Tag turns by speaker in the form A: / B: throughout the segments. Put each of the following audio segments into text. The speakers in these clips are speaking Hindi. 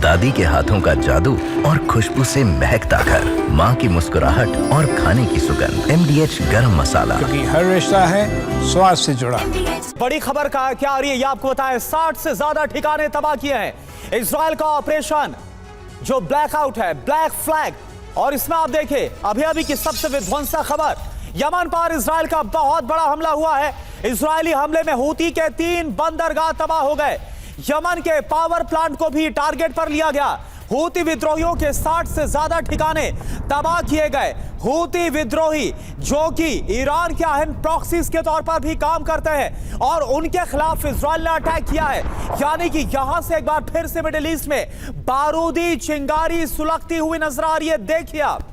A: दादी के हाथों का जादू और खुशबू से महकता घर, माँ की मुस्कुराहट और खाने की सुगंध। MDH गरम मसाला,
B: क्योंकि हर रिश्ता है स्वाद से जुड़ा।
C: बड़ी खबर का क्या आ रही है ये आपको बताएं। 60 से ज्यादा ठिकाने तबाह किए हैं इजराइल का ऑपरेशन जो ब्लैकआउट है, ब्लैक फ्लैग। और इसमें आप देखें अभी की सबसे विध्वंसक खबर, यमन पर इजराइल का बहुत बड़ा हमला हुआ है। इजरायली हमले में हूती के 3 बंदरगाह तबाह हो गए। यमन के पावर प्लांट को भी टारगेट पर लिया गया। हूती विद्रोहियों के 60 से ज्यादा ठिकाने तबाह किए गए। हूती विद्रोही जो कि ईरान के अहम प्रॉक्सीज के तौर पर भी काम करते हैं और उनके खिलाफ इजराइल ने अटैक किया है। यानी कि यहां से एक बार फिर से मिडिल ईस्ट में बारूदी चिंगारी सुलगती हुई नजर आ रही है। देखिए आप,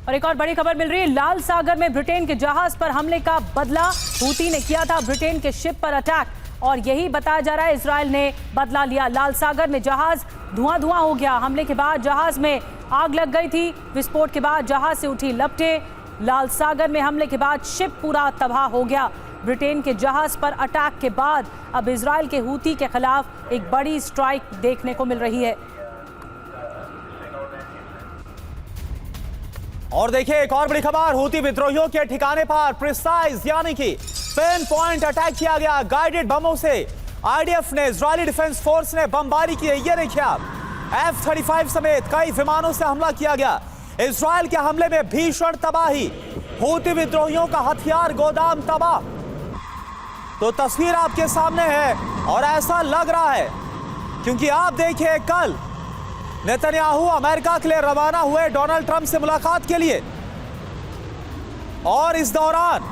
D: और एक और बड़ी खबर मिल रही है, लाल सागर में ब्रिटेन के जहाज पर हमले का बदला हूती ने किया था। ब्रिटेन के शिप पर अटैक और यही बताया जा रहा है इजराइल ने बदला लिया। लाल सागर में जहाज धुआं हो गया। हमले के बाद जहाज में आग लग गई थी। विस्फोट के बाद जहाज से उठी लपटें। लाल सागर में हमले के बाद शिप पूरा तबाह हो गया। ब्रिटेन के जहाज पर अटैक के बाद अब इजराइल के हूती के खिलाफ एक बड़ी स्ट्राइक देखने को मिल रही है।
C: और देखिए एक और बड़ी खबर, हूती विद्रोहियों के ठिकाने पर प्रिसाइज यानी कि पिन पॉइंट अटैक किया गया गाइडेड बमों से। आईडीएफ ने, इजरायली डिफेंस फोर्स ने बमबारी की है। ये देखिए आप, F-35 समेत कई विमानों से हमला किया गया। इजराइल के हमले में भीषण तबाही, हूती विद्रोहियों का हथियार गोदाम तबाह। तो तस्वीर आपके सामने है और ऐसा लग रहा है क्योंकि आप देखिए कल नेतन्याहू अमेरिका के लिए रवाना हुए डोनाल्ड ट्रंप से मुलाकात के लिए, और इस दौरान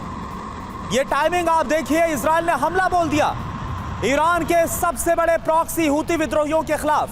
C: ये टाइमिंग आप देखिए, इजराइल ने हमला बोल दिया ईरान के सबसे बड़े प्रॉक्सी हूती विद्रोहियों के खिलाफ।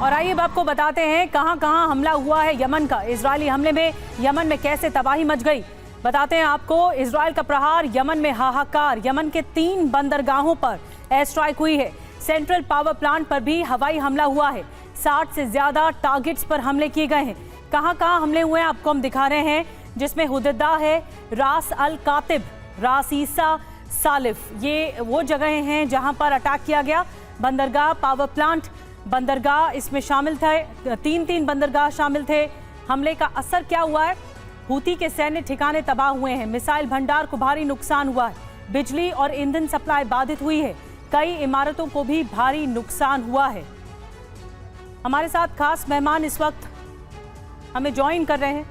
D: और आइए अब आपको बताते हैं कहां हमला हुआ है यमन का। इजरायली हमले में यमन में कैसे तबाही मच गई बताते हैं आपको। इजराइल का प्रहार, यमन में हाहाकार। यमन के 3 बंदरगाहों पर एयर स्ट्राइक हुई है। सेंट्रल पावर प्लांट पर भी हवाई हमला हुआ है। 60 से ज्यादा टारगेट्स पर हमले किए गए हैं। कहां हमले हुए हैं आपको हम दिखा रहे हैं, जिसमें हुदैदा है, रास अल कातिब, रास ईसा, सालिफ, ये वो जगह हैं जहां पर अटैक किया गया। बंदरगाह, पावर प्लांट, बंदरगाह इसमें शामिल थे। 3 बंदरगाह शामिल थे। हमले का असर क्या हुआ है? हूती के सैन्य ठिकाने तबाह हुए हैं। मिसाइल भंडार को भारी नुकसान हुआ है। बिजली और ईंधन सप्लाई बाधित हुई है। कई इमारतों को भी भारी नुकसान हुआ है। हमारे साथ खास मेहमान इस वक्त हमें ज्वाइन कर रहे हैं।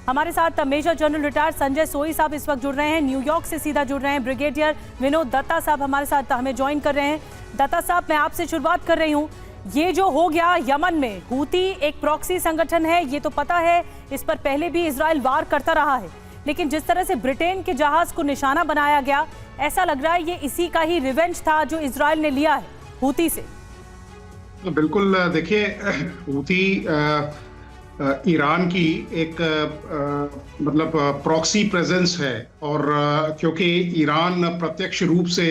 D: हमारे साथ मेजर जनरल रिटायर्ड संजय सोई साहब इस वक्त जुड़ रहे हैं, न्यूयॉर्क से सीधा जुड़ रहे हैं। ब्रिगेडियर विनोद दत्ता साहब हमारे साथ हमें ज्वाइन कर रहे हैं। दत्ता साहब, मैं आपसे शुरुआत कर रही हूँ। ये जो हो गया यमन में, हूती एक प्रॉक्सी संगठन है, ये तो पता है, इस पर पहले भी इजराइल वार करता रहा है, लेकिन जिस तरह से ब्रिटेन के जहाज को निशाना बनाया गया, ऐसा लग रहा है ये इसी का ही रिवेंज था जो इजराइल ने लिया है हूती से।
E: बिल्कुल, देखिए हूती ईरान की एक मतलब प्रॉक्सी प्रेजेंस है, और क्योंकि ईरान प्रत्यक्ष रूप से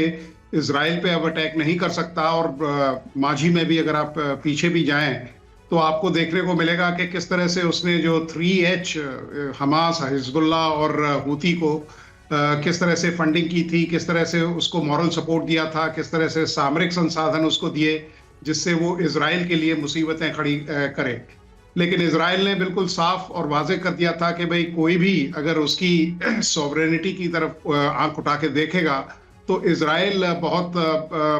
E: इजराइल पे अब अटैक नहीं कर सकता, और माजी में भी अगर आप पीछे भी जाएं तो आपको देखने को मिलेगा कि किस तरह से उसने जो 3H हमास, हिजबुल्ला और हूती को किस तरह से फंडिंग की थी, किस तरह से उसको मॉरल सपोर्ट दिया था, किस तरह से सामरिक संसाधन उसको दिए जिससे वो इजराइल के लिए मुसीबतें खड़ी करे। लेकिन इजराइल ने बिल्कुल साफ और वाजे कर दिया था कि भाई कोई भी अगर उसकी सॉवरेनिटी की तरफ आंख उठा के देखेगा तो इजराइल बहुत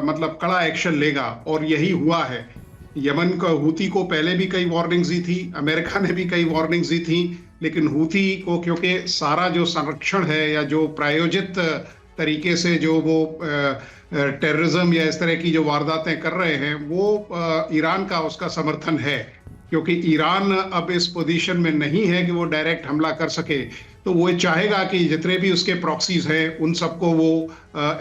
E: मतलब कड़ा एक्शन लेगा, और यही हुआ है। यमन का हूती को पहले भी कई वार्निंग्स दी थी, अमेरिका ने भी कई वार्निंग्स दी थी, लेकिन हूती को क्योंकि सारा जो संरक्षण है या जो प्रायोजित तरीके से जो वो टेररिज्म या इस तरह की जो वारदातें कर रहे हैं, वो ईरान का उसका समर्थन है, क्योंकि ईरान अब इस पोजीशन में नहीं है कि वो डायरेक्ट हमला कर सके। तो वो चाहेगा कि जितने भी उसके प्रॉक्सीज हैं उन सबको वो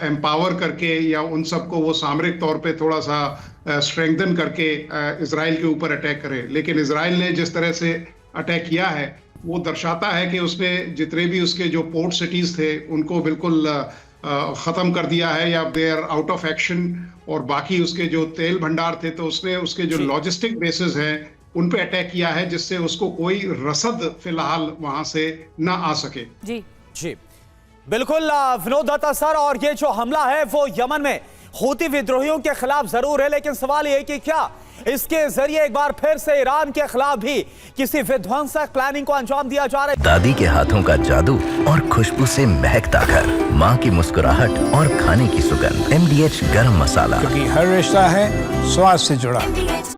E: एम्पावर करके या उन सबको वो सामरिक तौर पे थोड़ा सा स्ट्रेंथन करके इजराइल के ऊपर अटैक करे। लेकिन इजराइल ने जिस तरह से अटैक किया है वो दर्शाता है कि उसने जितने भी उसके जो पोर्ट सिटीज थे उनको बिल्कुल ख़त्म कर दिया है, या they are out of action. और बाकी उसके जो तेल भंडार थे, तो उसने उसके जो लॉजिस्टिक बेसिस हैं उन पे अटैक किया है, जिससे उसको कोई रसद फिलहाल वहां से ना आ सके।
D: जी
C: जी बिल्कुल विनोद दत्ता सर, और ये जो हमला है वो यमन में हूती विद्रोहियों के खिलाफ जरूर है, लेकिन सवाल ये है कि क्या इसके जरिए एक बार फिर से ईरान के खिलाफ भी किसी विध्वंसक प्लानिंग को अंजाम दिया जा रहा है?
A: दादी के हाथों का जादू और खुशबू से महकता घर, माँ की मुस्कुराहट और खाने की सुगंध, MDH गरम मसाला।
B: क्योंकि हर रिश्ता है स्वाद से जुड़ा।